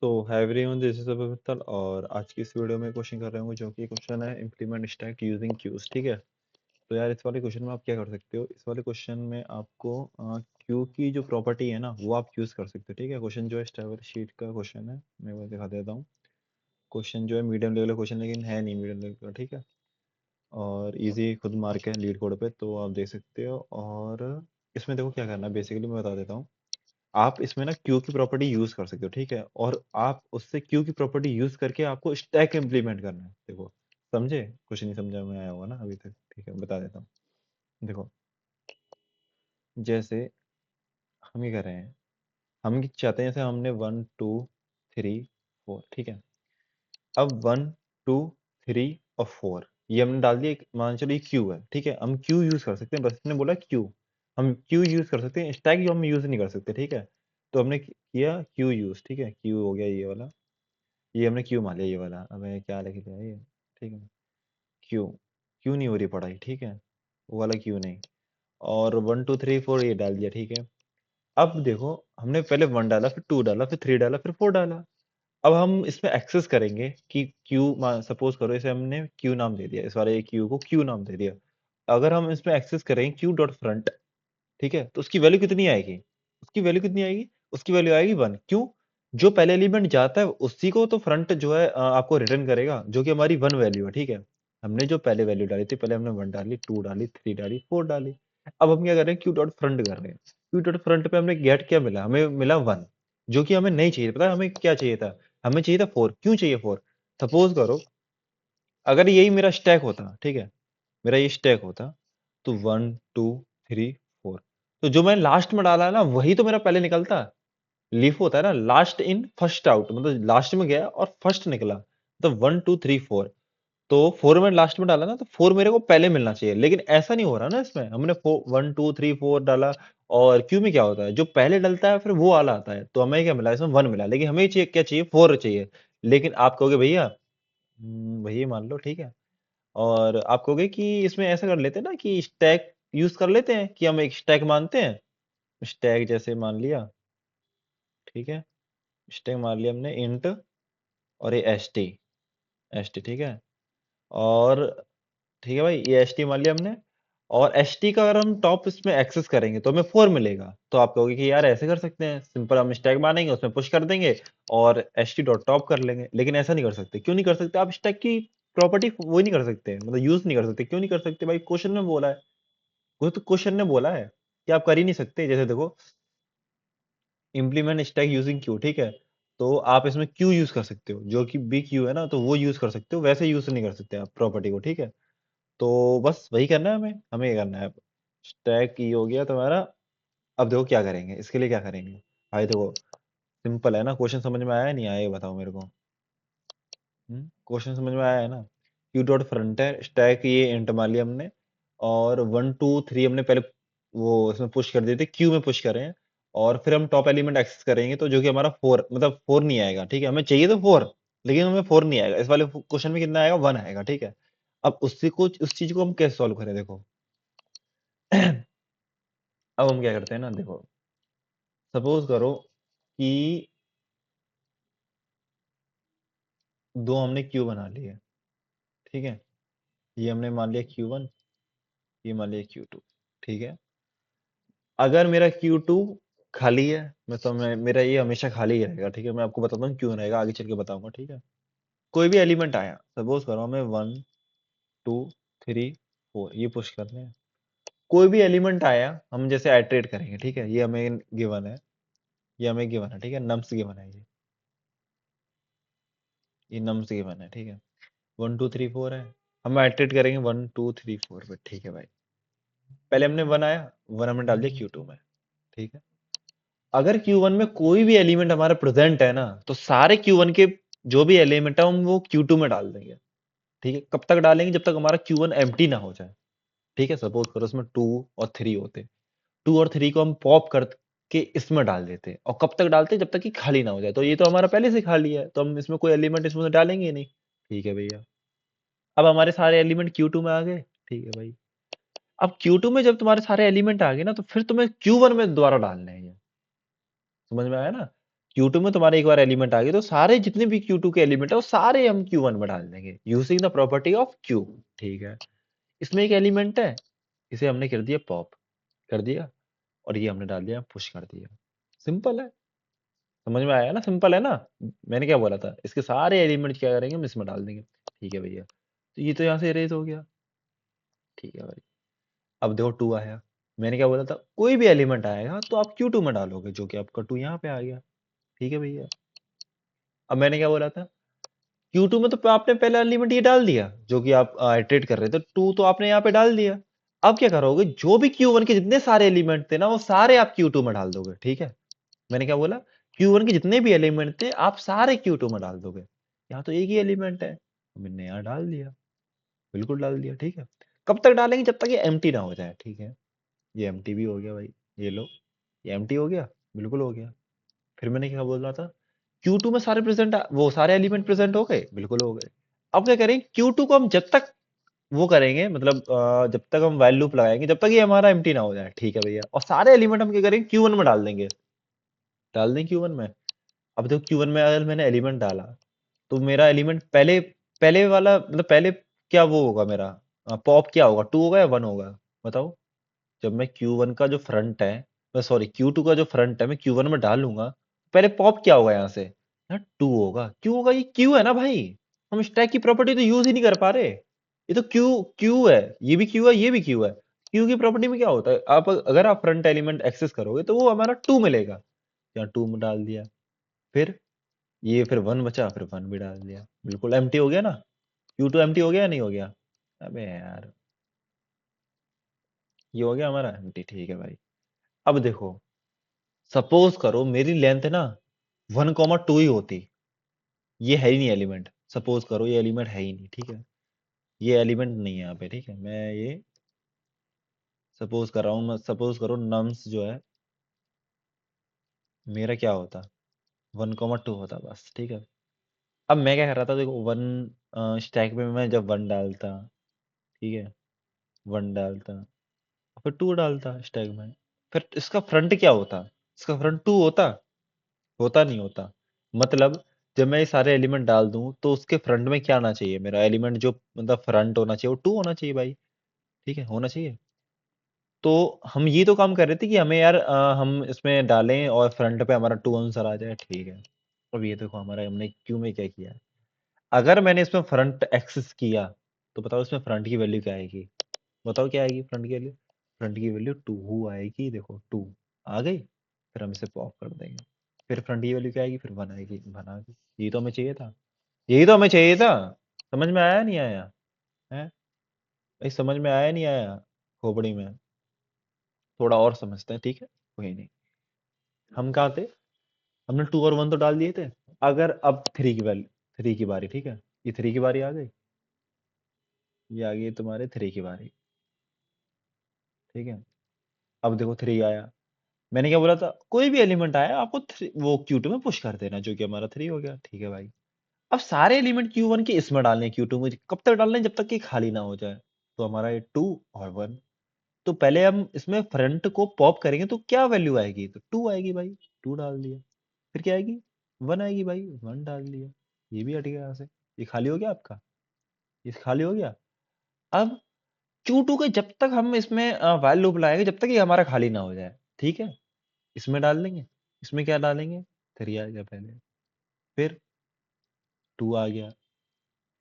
तो hi everyone, this is अभय मित्तल और आज की इस वीडियो में क्वेश्चन कर रहे होंगे जो कि क्वेश्चन है इम्प्लीमेंट स्टैक यूजिंग क्यूज। ठीक है। तो यार इस वाले क्वेश्चन में आप क्या कर सकते हो, इस वाले क्वेश्चन में आपको क्यू की जो प्रॉपर्टी है ना वो आप यूज कर सकते हो। ठीक है। क्वेश्चन जो है स्टेबल शीट का क्वेश्चन है, मैं वो दिखा देता हूँ। क्वेश्चन जो है मीडियम लेवल का क्वेश्चन लेकिन है नहीं मीडियम लेवल का। ठीक है। और इजी खुद मार्क है लीड कोड पे, तो आप देख सकते हो। और इसमें देखो क्या करना है, बेसिकली मैं बता देता हूँ। आप इसमें ना क्यू की प्रॉपर्टी यूज कर सकते हो। ठीक है। और आप उससे क्यू की प्रॉपर्टी यूज करके आपको स्टैक इम्प्लीमेंट करना है। देखो, समझे? कुछ नहीं समझा में आया होगा ना अभी तक। ठीक है, बता देता हूँ। देखो, जैसे हम ये कर रहे हैं, हम ये चाहते हैं जैसे हमने 1 2 3 4। ठीक है। अब 1 2 3 और 4 ये हमने डाल दिया। मान चलो ये क्यू है। ठीक है। हम क्यू यूज कर सकते हैं, बस इसने बोला क्यू। हम क्यू यूज कर सकते हैं, स्टैक जो हम यूज नहीं कर सकते। ठीक है। तो हमने किया क्यू यूज। ठीक है। क्यू हो गया ये वाला, ये हमने क्यू मान लिया ये वाला। अब मैं क्या लिख दिया ये। ठीक है। क्यू, क्यू नहीं हो रही पढ़ाई। ठीक है। वो वाला क्यू नहीं। और 1 2 3 4 ये डाल दिया। ठीक है। अब देखो, हमने पहले 1 डाला, फिर 2 डाला, फिर 3 डाला, फिर 4 डाला। अब हम इसमें एक्सेस करेंगे कि क्यू, सपोज करो इसे हमने क्यू नाम दे दिया, इस वाले क्यू को क्यू नाम दे दिया। अगर हम इसमें एक्सेस करेंगे क्यू डॉट फ्रंट, ठीक है, तो उसकी वैल्यू कितनी आएगी? उसकी वैल्यू कितनी आएगी? उसकी वैल्यू आएगी 1। क्यों? जो पहले एलिमेंट जाता है उसी को तो फ्रंट जो है आपको रिटर्न करेगा, जो कि हमारी 1 वैल्यू है। ठीक है। हमने जो पहले वैल्यू डाली थी, पहले हमने 1 डाली, 2 डाली, 3 डाली, 4 डाली। अब हम क्या कर रहे हैं, क्यू डॉट फ्रंट कर रहे हैं। क्यू डॉट फ्रंट पे हमने गेट क्या मिला? हमें मिला 1, जो कि हमें नहीं चाहिए। पता है हमें क्या चाहिए था? हमें चाहिए था 4। क्यों चाहिए 4? सपोज करो अगर यही मेरा स्टैक होता, ठीक है, मेरा ये स्टैक होता, तो 1 2 3 4, तो जो मैं लास्ट में डाला है ना वही तो मेरा पहले निकलता। लीफ होता है ना, लास्ट इन फर्स्ट आउट, मतलब लास्ट में गया और फर्स्ट निकला। तो 1 2 3 4, तो 4 में लास्ट में डाला ना, तो 4 मेरे को पहले मिलना चाहिए। लेकिन ऐसा नहीं हो रहा ना, इसमें हमने 1 2 3 4 डाला। और क्यू में क्या होता है, जो पहले डलता है फिर वो वाला आता है। तो हमें क्या मिला? इसमें 1 मिला, लेकिन हमें चाहिए क्या? चाहिए 4 चाहिए। लेकिन आप कहोगे भैया, भैया मान लो, ठीक है। और आप कहोगे कि इसमें ऐसा कर लेते हैं ना कि स्टैक यूज कर लेते हैं, कि हम एक स्टैक मानते हैं। स्टैक जैसे मान लिया, ठीक है, स्टैक मान लिया हमने इंट, और ये एस टी, ठीक है। और ठीक है भाई, ये एस टी मान लिया हमने। और एस टी का अगर हम टॉप इसमें एक्सेस करेंगे तो हमें 4 मिलेगा। तो आप कहोगे कि यार ऐसे कर सकते हैं, सिंपल हम स्टैक मानेंगे, उसमें पुश कर देंगे और एस टी डॉट टॉप कर लेंगे। लेकिन ऐसा नहीं कर सकते। क्यों नहीं कर सकते? आप स्टैक की प्रॉपर्टी वो नहीं कर सकते, मतलब यूज नहीं कर सकते। क्यों नहीं कर सकते भाई? क्वेश्चन में बोला है, वो तो क्वेश्चन ने बोला है कि आप कर ही नहीं सकते। जैसे देखो, इम्प्लीमेंट स्टैक यूजिंग क्यू, ठीक है, तो आप इसमें क्यू यूज कर सकते हो, जो कि बी क्यू है ना, तो वो यूज कर सकते हो। वैसे यूज नहीं कर सकते आप प्रॉपर्टी को। ठीक है। तो बस वही करना है हमें, हमें ये करना है। स्टैक ये हो गया तुम्हारा। अब देखो क्या करेंगे, इसके लिए क्या करेंगे भाई। देखो, सिंपल है ना। क्वेश्चन समझ में आया नहीं आया ये बताओ मेरे को। क्वेश्चन समझ में आया है ना? क्यू डॉट फ्रंट है, स्टैक ये इंट मान लिया हमने। और 1 2 3 हमने पहले वो इसमें पुश कर दिए थे, क्यू में पुश करें हैं। और फिर हम टॉप एलिमेंट एक्सेस करेंगे, तो जो कि हमारा 4, मतलब 4 नहीं आएगा। ठीक है। हमें चाहिए तो 4, लेकिन हमें 4 नहीं आएगा। इस वाले क्वेश्चन में कितना आएगा? 1 आएगा। ठीक है। अब उससे कुछ उस चीज को हम कैसे सॉल्व करें, देखो। अब हम क्या करते हैं ना, देखो, सपोज करो कि दो हमने क्यू बना लिए, ठीक है। ये हमने मान लिया Q1, ये मान लिया Q2। ठीक है। अगर मेरा Q2 खाली है, मेरा ये हमेशा खाली ही रहेगा। ठीक है। मैं आपको बताता हूँ क्यों रहेगा, आगे चल के बताऊंगा। ठीक है। कोई भी एलिमेंट आया, सपोज करो हमें 1 2 3 4 ये पुश करने हैं। कोई भी एलिमेंट आया, हम जैसे आइटरेट करेंगे। ठीक है। ये हमें गिवन है, ये हमें गिवन है। ठीक है। नम्स गिवन है, ये नम्स गिवन है। ठीक है। 1 2 3 4 है, हम आइटरेट करेंगे 1 2 3 4 पे। ठीक है भाई। पहले हमने 1 आया, 1 हमने डाल दिया Q2 में। ठीक है। अगर Q1 में कोई भी एलिमेंट हमारा प्रेजेंट है ना, तो सारे Q1 के जो भी एलिमेंट है हम वो Q2 में डाल देंगे। ठीक है। कब तक डालेंगे? जब तक हमारा Q1 एम्प्टी ना हो जाए। ठीक है। सपोज करो उसमें 2 और 3 होते, 2 और 3 को हम पॉप करके इसमें डाल देते, और कब तक डालते? जब तक कि खाली ना हो जाए। तो ये तो हमारा पहले से खाली है, तो हम इसमें कोई एलिमेंट इसमें से डालेंगे ही नहीं। ठीक है भैया। अब हमारे सारे एलिमेंट Q2 में आ गए। ठीक है भाई। अब Q2 में जब तुम्हारे सारे एलिमेंट आ गए ना, तो फिर तुम्हें Q1 में दोबारा डालने हैं ये। समझ में आया ना? Q2 में तुम्हारे एक बार एलिमेंट आ गए तो सारे जितने भी Q2 के एलिमेंट है वो सारे हम Q1 में डाल देंगे using the property of Q। ठीक है, इसमें एक एलिमेंट है, इसे हमने कर दिया पॉप, कर दिया, और ये हमने डाल दिया पुश कर दिया। सिंपल है, समझ में आया ना, सिंपल है ना। मैंने क्या बोला था, इसके सारे एलिमेंट क्या करेंगे हम इसमें डाल देंगे। ठीक है भैया, तो ये तो यहाँ से इरेज हो गया। ठीक है भाई, अब देखो 2 आया, मैंने क्या बोला था, कोई भी एलिमेंट आएगा तो आप Q2 में डालोगे, जो कि आपका 2 यहाँ पे आ गया। ठीक है भैया, अब मैंने क्या बोला था, Q2 में तो आपने पहला एलिमेंट ये डाल दिया, जो कि आप इटरेट कर रहे थे, 2 तो आपने यहाँ पे डाल दिया। अब क्या करोगे, जो भी Q1 के जितने सारे एलिमेंट थे ना वो सारे आप Q2 में डाल दोगे। ठीक है, मैंने क्या बोला, Q1 के जितने भी एलिमेंट थे आप सारे Q2 में डाल दोगे। यहाँ तो एक ही एलिमेंट है, मैंने यहाँ डाल दिया, बिल्कुल डाल दिया। ठीक है, कब तक डालेंगे, जब तक ये एम्प्टी ना हो जाए। ठीक है, ये एम्प्टी भी हो गया भाई, ये लो, ये एम्प्टी हो गया, बिल्कुल हो गया। फिर मैंने क्या बोल रहा था, Q2 में सारे प्रेजेंट, वो सारे एलिमेंट प्रेजेंट हो गए, बिल्कुल हो गए। अब क्या करें, Q2 को हम जब तक वो करेंगे, मतलब जब तक हम while लूप लगाएंगे जब तक ये हमारा एम्प्टी ना हो जाए। ठीक है भैया, और सारे एलिमेंट हम क्या करेंगे, Q1 में डाल देंगे, डाल दें Q1 में। अब देखो Q1 में अगर मैंने एलिमेंट डाला तो मेरा एलिमेंट पहले, पहले वाला मतलब पहले क्या वो होगा मेरा, पॉप क्या होगा, 2 होगा या 1 होगा, बताओ। जब मैं Q1 का जो फ्रंट है, सॉरी Q2 का जो फ्रंट है मैं Q1 में डालूंगा, पहले पॉप क्या होगा यहाँ से, यहाँ 2 होगा। क्यों होगा, ये Q है ना भाई, हम स्टैक की प्रॉपर्टी तो यूज ही नहीं कर पा रहे। ये तो Q, Q है, ये भी Q है, ये भी Q है। Q की प्रॉपर्टी में क्या होता है, आप अगर आप फ्रंट एलिमेंट एक्सेस करोगे तो वो हमारा 2 मिलेगा, यहाँ 2 में डाल दिया। फिर ये फिर 1 बचा, फिर 1 भी डाल दिया, बिल्कुल एम्प्टी हो गया ना। Q2 एम्प्टी हो गया या नहीं हो गया, अबे यार, ये हो गया हमारा एम्प्टी। ठीक है भाई, अब देखो, सपोज करो मेरी लेंथ ना 1,2 ही होती, ये है ही नहीं एलिमेंट, सपोज करो ये एलिमेंट है ही नहीं। ठीक है, ये एलिमेंट नहीं है यहाँ पे। ठीक है, मैं ये सपोज कर रहा हूँ, मैं सपोज करो नम्स जो है मेरा क्या होता, 1,2 होता बस। ठीक है, अब मैं क्या कर रहा था, देखो 1 स्टैक में मैं जब 1 डालता, ठीक है, 1 डालता, फिर 2 डालता स्टैक में, फिर इसका फ्रंट क्या होता, इसका फ्रंट 2 होता, होता नहीं होता। मतलब जब मैं ये सारे एलिमेंट डाल दूं तो उसके फ्रंट में क्या आना चाहिए, मेरा एलिमेंट जो मतलब फ्रंट होना चाहिए वो 2 होना चाहिए भाई। ठीक है, होना चाहिए। तो हम ये तो काम कर रहे थे कि हमें यार हम इसमें डालें और फ्रंट पे हमारा 2 आंसर आ जाए। ठीक है, अब ये देखो हमारा हमने क्यू में क्या किया है, अगर मैंने इसमें फ्रंट एक्सेस किया तो बताओ इसमें फ्रंट की वैल्यू क्या आएगी, बताओ क्या आएगी फ्रंट की वैल्यू, फ्रंट की वैल्यू 2 आएगी, देखो 2 आ गई, फिर हम इसे पॉप कर देंगे, फिर फ्रंट की वैल्यू क्या आएगी, फिर 1 आएगी, 1 आ गई। यही तो हमें चाहिए था, यही तो हमें चाहिए था। समझ में आया नहीं आया है भाई, समझ में आया नहीं आया, खोपड़ी में, थोड़ा और समझते हैं। ठीक है, कोई नहीं, हम कहाँ थे, हमने 2 और 1 तो डाल दिए थे। अगर अब 3 की वैल्यू, 3 की बारी, ठीक है, ये 3 की बारी आ गई, ये आ गई तुम्हारे 3 की बारी। ठीक है, अब देखो 3 आया, मैंने क्या बोला था, कोई भी एलिमेंट आया आपको वो Q2 में पुश कर देना, जो कि हमारा 3 हो गया। ठीक है भाई, अब सारे एलिमेंट Q1 के इसमें डालने हैं, Q2 में कब तक डालने हैं, जब तक कि खाली ना हो जाए। तो हमारा ये 2 और 1, तो पहले हम इसमें फ्रंट को पॉप करेंगे तो क्या वैल्यू आएगी, तो 2 आएगी भाई, 2 डाल दिया। फिर क्या आएगी, 1 आएगी भाई, 1 डाल दिया। ये भी हट गया यहाँ से, ये खाली हो गया आपका, ये खाली हो गया। अब Q2 के जब तक हम इसमें while लूप लाएंगे जब तक ये हमारा खाली ना हो जाए। ठीक है, इसमें डाल देंगे, इसमें क्या डालेंगे, 3 आ गया पहले, फिर 2 आ गया,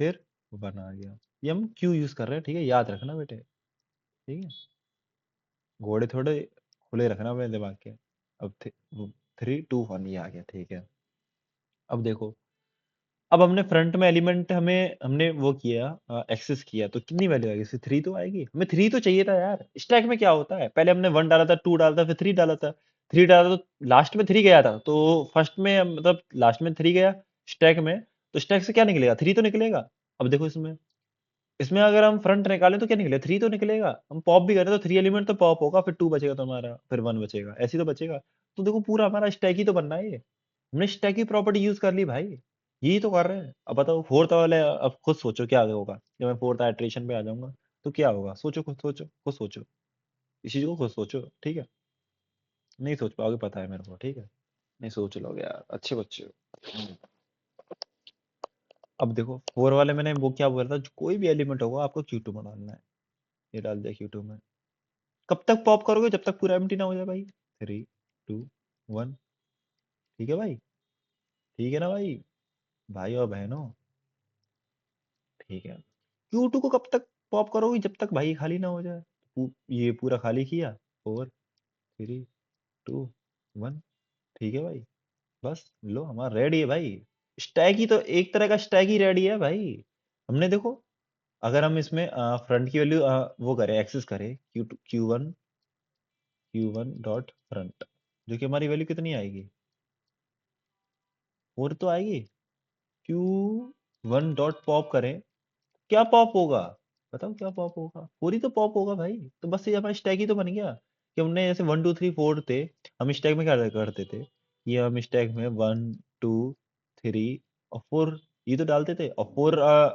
फिर 1 आ गया। ये हम क्यों यूज कर रहे हैं, ठीक है, याद रखना बेटे। ठीक है, घोड़े थोड़े खुले रखना अपने दिमाग के। अब 3 2 1 ये आ गया। ठीक है, अब देखो, अब हमने फ्रंट में एलिमेंट हमने वो किया, एक्सेस किया, तो कितनी वैल्यू आएगी, 3 तो आएगी, हमें 3 तो चाहिए था यार। स्टैक में क्या होता है, पहले हमने 1 डाला था, 2 डाला था, फिर 3 डाला था, 3 डाला तो लास्ट में 3 गया था, तो फर्स्ट में मतलब लास्ट में 3 गया स्टैक में, तो स्टैक से क्या निकलेगा, 3 तो निकलेगा। अब देखो इसमें, इसमें अगर हम फ्रंट निकालें तो क्या निकलेगा, 3 तो निकलेगा, हम पॉप भी करें तो 3 एलिमेंट तो पॉप होगा, फिर 2 बचेगा तुम्हारा, फिर 1 बचेगा, ऐसे ही तो बचेगा। तो देखो पूरा हमारा स्टैक ही तो बनना है ये, हमने स्टैक की प्रॉपर्टी यूज कर ली भाई, यही तो कर रहे हैं। अब बताओ फोर्थ वाले, अब खुद सोचो क्या होगा, जब मैं फोर्थ आइटरेशन पे आ जाऊंगा तो क्या होगा, सोचो, खुद सोचो, खुद सोचो, इस चीज को खुद सोचो। ठीक है, नहीं सोच पाओगे पता है मेरे को। ठीक है, नहीं सोच लोगे यार, अच्छे बच्चे हो। अब देखो 4 वाले मैंने वो क्या बोला था, जो कोई भी एलिमेंट होगा आपको Q2 में डालना है। ये डाल दिया Q2 में। कब तक पॉप करोगे, जब तक पूरा एम्प्टी ना हो जाए भाई। 3 2 1। ठीक है भाई, ठीक है ना भाई, भाई और बहनों, ठीक है। Q2 को कब तक पॉप करोगे, जब तक भाई खाली ना हो जाए। ये पूरा खाली किया। 4 3 2 1। ठीक है भाई, बस लो हमारा रेडी है भाई। स्टैक ही तो एक तरह का स्टैक ही रेडी है भाई। हमने देखो, अगर हम इसमें फ्रंट की वैल्यू वो करें, एक्सेस करें Q1 डॉट फ्रंट, जो कि हमारी वैल्यू कितनी आएगी, 4 तो आएगी। Q1 डॉट पॉप करें, क्या पॉप होगा, बताओ क्या पॉप होगा, पूरी तो पॉप होगा भाई। तो बस ये हमारा स्टैक ही तो बन गया, कि हमने जैसे 1 2 3 4 थे, हम स्टैक में क्या करते थे, ये हम स्टैक में 1 2 3 और 4 ये तो डालते थे, और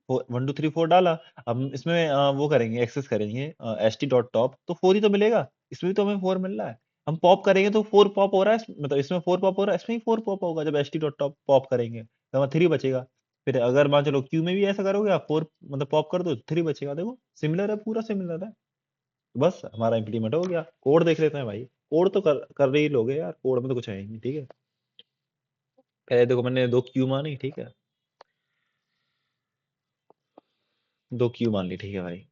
1 2 3 4 डाला। हम इसमें वो करेंगे, एक्सेस करेंगे एस टी डॉट टॉप, तो 4 ही तो मिलेगा, इसमें भी तो हमें 4 मिल रहा है। हम पॉप करेंगे तो 4 पॉप हो रहा है, मतलब इसमें 4 पॉप हो रहा है, इसमें ही 4 पॉप होगा जब S T dot top pop करेंगे, तो हमारा 3 बचेगा। फिर अगर मान चलो क्यू में भी ऐसा करोगे आप, 4 मतलब पॉप कर दो, 3 बचेगा। देखो सिमिलर है, पूरा सिमिलर है। बस हमारा इम्प्लीमेंट हो गया। कोड देख लेते हैं भाई, कोड तो कर ही लोगे यार, कोड में तो कुछ है ही नहीं, ठीक है। पहले देखो मैंने 2 क्यू मानी, ठीक है, 2 क्यू मान ली, ठीक है भाई।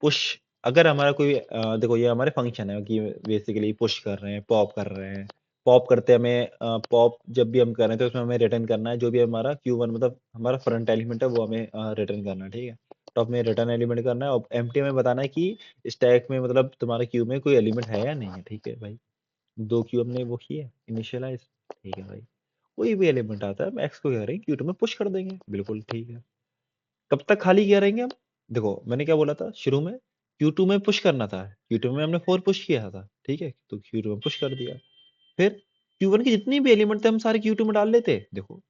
पुश, अगर हमारा कोई देखो ये हमारे फंक्शन है कि बेसिकली पुश कर रहे हैं, पॉप कर रहे हैं। पॉप करते हमें पॉप जब भी हम कर रहे हैं तो उसमें हमें रिटर्न करना है जो भी हमारा Q1 मतलब हमारा फ्रंट एलिमेंट है, वो हमें रिटर्न करना है, ठीक है। टॉप में रिटर्न एलिमेंट करना है, और एम्प्टी में बताना है कि स्टैक में मतलब तुम्हारे क्यू में कोई एलिमेंट है या नहीं है, ठीक है भाई। 2 क्यू हमने वो किए इनिशियलाइज, ठीक है भाई। कोई भी एलिमेंट आता है हम एक्स को क्या करेंगे, Q2 में पुश कर देंगे, बिल्कुल ठीक है। कब तक खाली किया रहेंगे हम, देखो मैंने क्या बोला था शुरू में, Q2 में पुश करना था, Q2 में हमने 4 पुश किया था, ठीक है, तो Q2 में पुश कर दिया। फिर Q1 की जितनी भी एलिमेंट थे हम सारे Q2 में डाल लेते, देखो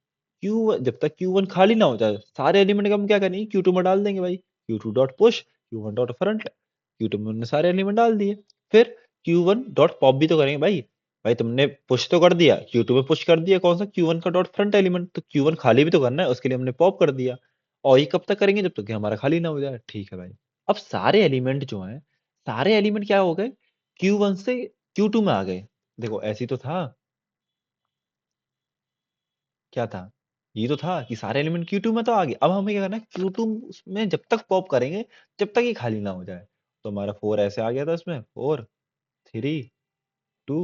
Q जब तक Q1 खाली ना हो जाए, सारे एलिमेंट का हम क्या करेंगे, Q2 में डाल देंगे भाई। Q2 dot push Q1 dot front, Q2 में हमने सारे एलिमेंट डाल दिए। फिर Q1 डॉट पॉप भी तो करेंगे भाई। भाई तुमने पुश तो कर दिया, Q2 में पुश कर दिया कौन सा, Q1 का डॉट फ्रंट एलिमेंट, तो Q1 खाली भी तो करना है, उसके लिए हमने पॉप कर दिया। और ये कब तक करेंगे, जब तक कि हमारा खाली ना हो जाए, ठीक है भाई। अब सारे एलिमेंट जो हैं, सारे एलिमेंट क्या हो गए, Q1 से Q2 में आ गए। देखो ऐसे ही तो था, क्या था, ये तो था कि सारे एलिमेंट Q2 में तो आ गए। अब हमें क्या करना है, Q2 में जब तक पॉप करेंगे, जब तक ये खाली ना हो जाए। तो हमारा 4 ऐसे आ गया था इसमें, 4 3 2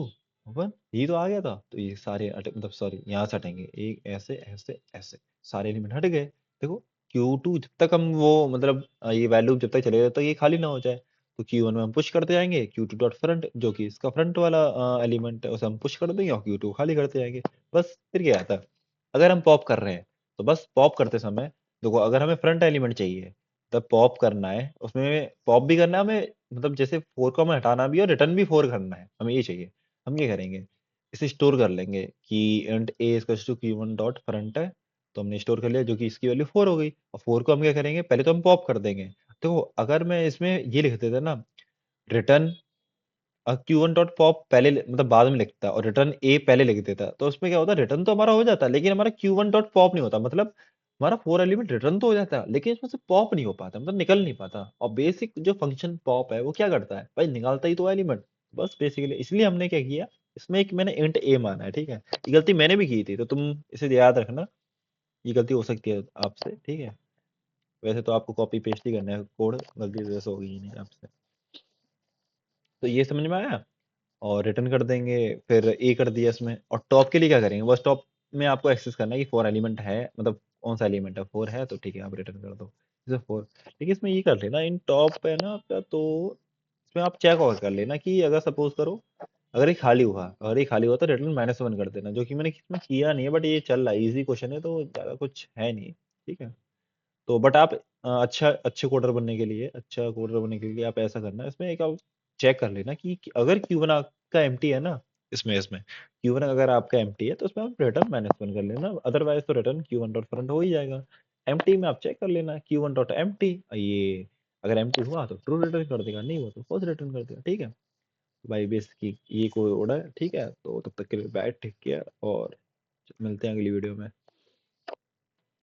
1, ये तो आ गया था। तो ये सारे मतलब सॉरी यहाँ से हटेंगे, एक ऐसे ऐसे ऐसे, सारे एलिमेंट हट गए। देखो Q2 जब तक हम वो मतलब ये वैल्यू जब तक चलेगा तब तक ये खाली ना हो जाए, तो Q1 में हम पुश करते जाएंगे, Q2 डॉट फ्रंट जो कि इसका फ्रंट वाला एलिमेंट है, उसे हम पुश कर देंगे और Q2 को खाली करते जाएंगे। बस फिर क्या आता है, अगर हम पॉप कर रहे हैं तो बस पॉप करते समय, देखो अगर हमें फ्रंट एलिमेंट चाहिए तब पॉप करना है, उसमें पॉप भी करना है हमें, मतलब जैसे 4 को हमें हटाना भी है और रिटर्न भी 4 करना है, हमें ये चाहिए। हम ये करेंगे, इसे स्टोर कर लेंगे कि int a equals to Q1 dot front है, तो हमने स्टोर कर लिया जो कि इसकी वैल्यू 4 हो गई। और 4 को हम क्या करेंगे, पहले तो हम पॉप कर देंगे। तो अगर मैं इसमें ये लिख देता ना, रिटर्न Q1 डॉट पॉप पहले मतलब बाद में लिखता और रिटर्न ए पहले लिख देता, तो उसमें क्या होता, रिटर्न तो हमारा हो जाता लेकिन हमारा Q1 डॉट पॉप नहीं होता, मतलब हमारा 4 एलिमेंट रिटर्न तो हो जाता लेकिन इसमें से पॉप नहीं हो पाता, मतलब निकल नहीं पाता। और बेसिक जो फंक्शन पॉप है वो क्या करता है भाई, निकालता ही तो एलिमेंट, बस बेसिकली इसलिए हमने क्या किया, इसमें एक मैंने इंट ए माना है, ठीक है। ये गलती मैंने भी की थी, तो तुम इसे याद रखना, ये गलती हो सकती है आपसे, ठीक है। वैसे तो आपको कॉपी पेस्ट ही करना है कोड, गलती वैसे होगी ही नहीं आपसे। तो ये समझ में आया, और रिटर्न कर देंगे। फिर ए कर दिया इसमें, और टॉप के लिए क्या करेंगे, बस टॉप में आपको एक्सेस करना है कि 4 एलिमेंट है, मतलब कौन सा एलिमेंट है, 4 है तो ठीक है आप रिटर्न कर दो इसे 4। लेकिन इसमें ये कर लेना, इन टॉप है ना आपका, तो इसमें आप चेक और कर लेना कि अगर सपोज करो, अगर ये खाली हुआ, अगर ये खाली हुआ तो रिटर्न -1 कर देना, जो कि मैंने इसमें किया नहीं है, बट ये चल रहा है, इजी क्वेश्चन है तो ज़्यादा कुछ है नहीं, ठीक है। तो बट आप अच्छे कोडर बनने के लिए, अच्छा कोडर बनने के लिए आप ऐसा करना, इसमें एक आप चेक कर लेना कि अगर Q1 आपका एम्प्टी है ना, इसमें Q1 अगर आपका एम्प्टी है तो उसमें आप रिटर्न -1 कर लेना, अदरवाइज तो रिटर्न Q1 डॉट फ्रंट हो ही जाएगा। एम्प्टी में आप चेक कर लेना Q1 डॉट एम्प्टी, ये अगर एम्प्टी हुआ तो ट्रू रिटर्न कर देगा, नहीं हुआ तो फॉल्स रिटर्न कर देगा, ठीक है। भाई बेस की ये कोड है, ठीक है? तो तब तक के लिए बैठ, ठीक किया, और मिलते हैं अगली वीडियो में।